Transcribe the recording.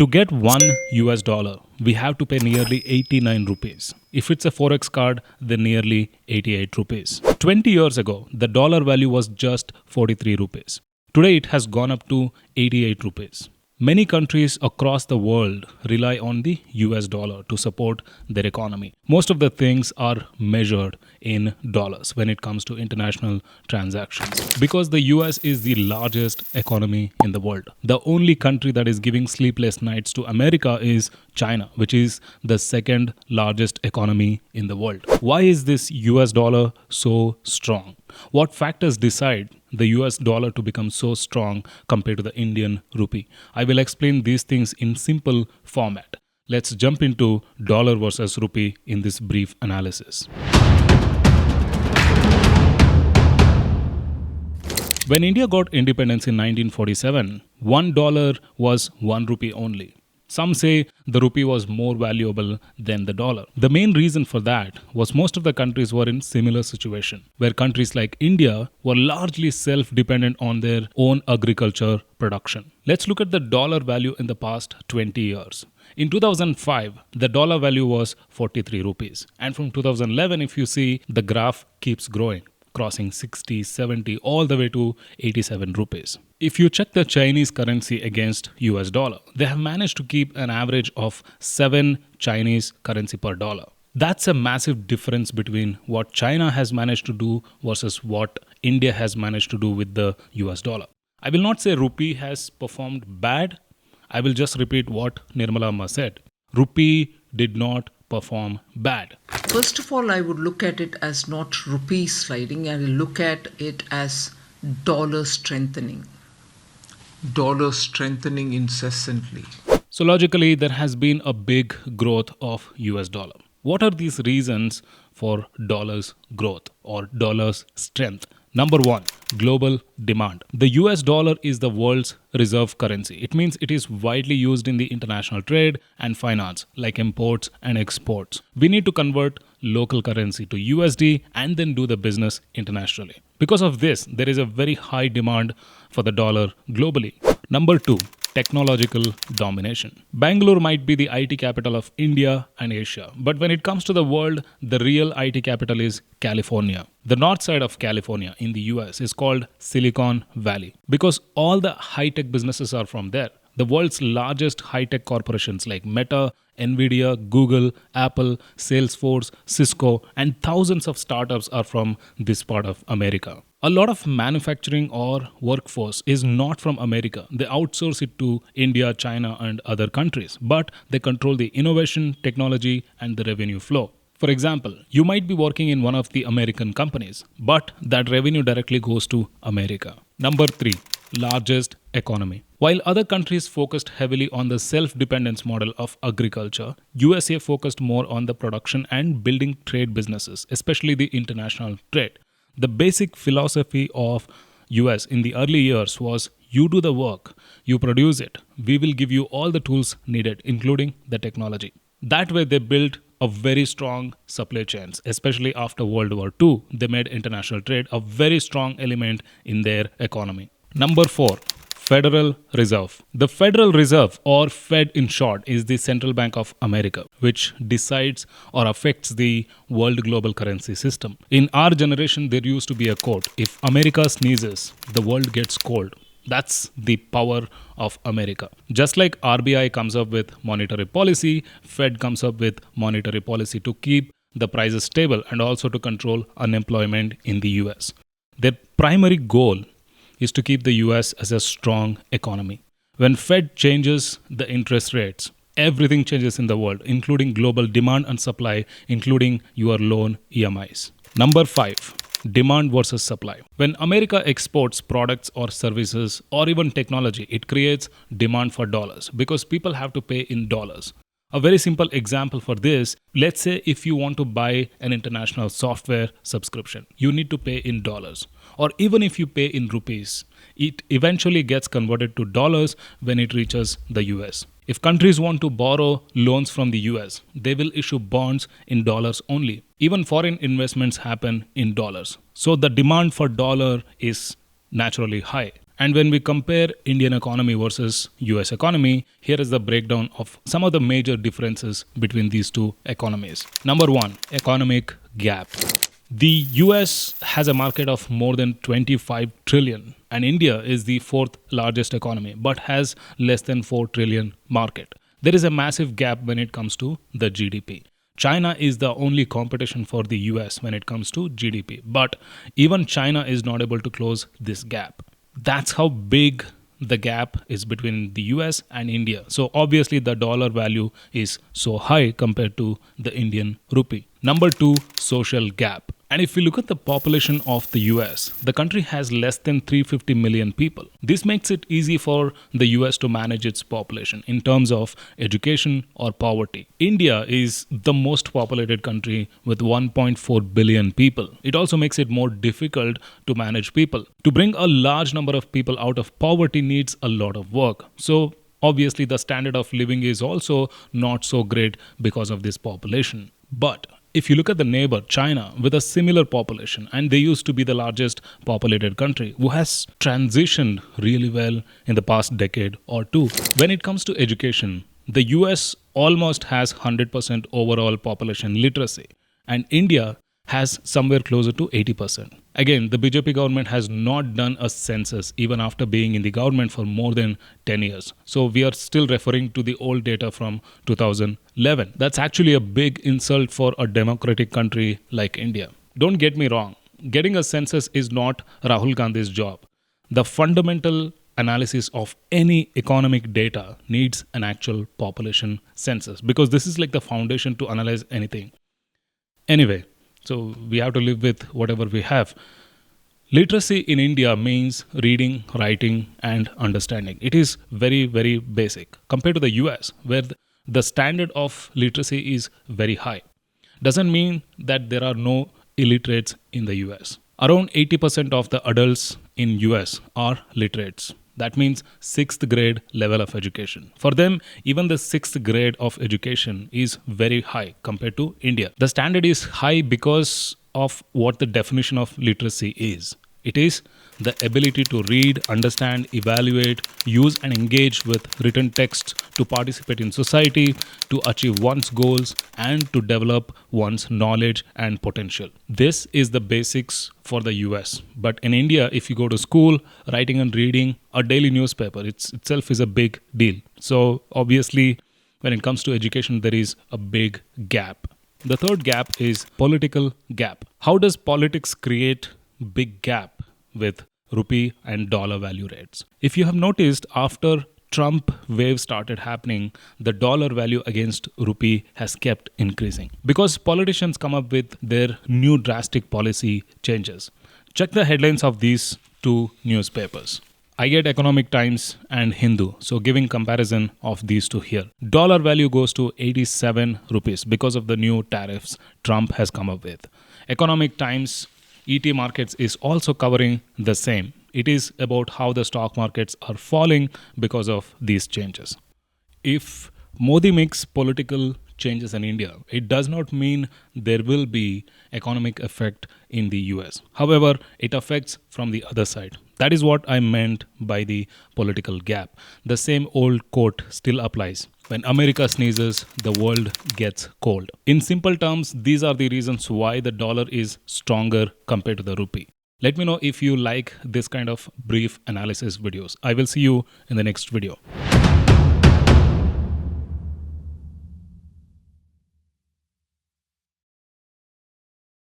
To get 1 US dollar, we have to pay nearly 89 rupees. If it's a Forex card, then nearly 88 rupees. 20 years ago, the dollar value was just 43 rupees. Today, it has gone up to 88 rupees. Many countries across the world rely on the US dollar to support their economy. Most of the things are measured in dollars when it comes to international transactions. Because the US is the largest economy in the world, the only country that is giving sleepless nights to America is China, which is the second largest economy in the world. Why is this US dollar so strong? What factors decide the US dollar to become so strong compared to the Indian Rupee? I will explain these things in simple format. Let's jump into dollar versus rupee in this brief analysis. When India got independence in 1947, $1 was 1 rupee only. Some say the rupee was more valuable than the dollar. The main reason for that was most of the countries were in similar situation, where countries like India were largely self-dependent on their own agriculture production. Let's look at the dollar value in the past 20 years. In 2005, the dollar value was 43 rupees. And from 2011, if you see, the graph keeps growing, crossing 60, 70, all the way to 87 rupees. If you check the Chinese currency against US dollar, they have managed to keep an average of 7 Chinese currency per dollar. That's a massive difference between what China has managed to do versus what India has managed to do with the US dollar. I will not say rupee has performed bad. I will just repeat what Nirmala Amma said. Rupee did not perform bad. First of all, I would look at it as not rupee sliding. I will look at it as dollar strengthening. Dollar strengthening incessantly. So logically, there has been a big growth of US dollar. What are these reasons for dollar's growth or dollar's strength? Number one, global demand. The US dollar is the world's reserve currency. It means it is widely used in the international trade and finance, like imports and exports. We need to convert local currency to USD and then do the business internationally. Because of this, there is a very high demand for the dollar globally. Number two, technological domination. Bangalore might be the IT capital of India and Asia, but when it comes to the world, the real IT capital is California. The north side of California in the US is called Silicon Valley because all the high-tech businesses are from there. The world's largest high-tech corporations like Meta, Nvidia, Google, Apple, Salesforce, Cisco, and thousands of startups are from this part of America. A lot of manufacturing or workforce is not from America. They outsource it to India, China, and other countries, but they control the innovation, technology, and the revenue flow. For example, you might be working in one of the American companies, but that revenue directly goes to America. Number three, largest economy. While other countries focused heavily on the self-dependence model of agriculture, USA focused more on the production and building trade businesses, especially the international trade. The basic philosophy of US in the early years was you do the work, you produce it, we will give you all the tools needed, including the technology. That way they built a very strong supply chains, especially after World War II. They made international trade a very strong element in their economy. Number four, Federal Reserve. The Federal Reserve, or Fed in short, is the central bank of America, which decides or affects the world global currency system. In our generation, there used to be a quote, if America sneezes, the world gets cold. That's the power of America. Just like RBI comes up with monetary policy, Fed comes up with monetary policy to keep the prices stable and also to control unemployment in the US. Their primary goal is to keep the US as a strong economy. When Fed changes the interest rates, everything changes in the world, including global demand and supply, including your loan EMIs. Number five, demand versus supply. When America exports products or services or even technology, it creates demand for dollars because people have to pay in dollars. A very simple example for this, let's say if you want to buy an international software subscription, you need to pay in dollars. Or even if you pay in rupees, it eventually gets converted to dollars when it reaches the US. If countries want to borrow loans from the US, they will issue bonds in dollars only. Even foreign investments happen in dollars. So the demand for dollar is naturally high. And when we compare Indian economy versus US economy, here is the breakdown of some of the major differences between these two economies. Number 1, economic gap. The US has a market of more than 25 trillion and India is the fourth largest economy but has less than 4 trillion market. There is a massive gap when it comes to the GDP. China is the only competition for the US when it comes to GDP, but even China is not able to close this gap. That's how big the gap is between the US and India. So obviously the dollar value is so high compared to the Indian rupee. Number 2, social gap. And if we look at the population of the US, the country has less than 350 million people. This makes it easy for the US to manage its population in terms of education or poverty. India is the most populated country with 1.4 billion people. It also makes it more difficult to manage people. To bring a large number of people out of poverty needs a lot of work. So obviously the standard of living is also not so great because of this population. But if you look at the neighbor, China, with a similar population, and they used to be the largest populated country, who has transitioned really well in the past decade or two. When it comes to education, the US almost has 100% overall population literacy, and India has somewhere closer to 80%. Again, the BJP government has not done a census even after being in the government for more than 10 years. So we are still referring to the old data from 2011. That's actually a big insult for a democratic country like India. Don't get me wrong. Getting a census is not Rahul Gandhi's job. The fundamental analysis of any economic data needs an actual population census because this is like the foundation to analyze anything. Anyway, so we have to live with whatever we have. Literacy in India means reading, writing, and understanding. It is very, very basic compared to the US, where the standard of literacy is very high. Doesn't mean that there are no illiterates in the US. Around 80% of the adults in US are literates. That means 6th grade level of education. For them, even the 6th grade of education is very high compared to India. The standard is high because of what the definition of literacy is. It is the ability to read, understand, evaluate, use and engage with written text, to participate in society, to achieve one's goals and to develop one's knowledge and potential. This is the basics for the US. But in India, if you go to school, writing and reading a daily newspaper, itself is a big deal. So obviously, when it comes to education, there is a big gap. The third gap is political gap. How does politics create big gap with rupee and dollar value rates? If you have noticed, after Trump wave started happening, the dollar value against rupee has kept increasing because politicians come up with their new drastic policy changes. Check the headlines of these two newspapers. I get Economic Times and Hindu, so giving comparison of these two here. Dollar value goes to 87 rupees because of the new tariffs Trump has come up with. Economic Times ET Markets is also covering the same. It is about how the stock markets are falling because of these changes. If Modi makes political changes in India, it does not mean there will be economic effect in the US. However, it affects from the other side. That is what I meant by the political gap. The same old quote still applies. When America sneezes, the world gets cold. In simple terms, these are the reasons why the dollar is stronger compared to the rupee. Let me know if you like this kind of brief analysis videos. I will see you in the next video.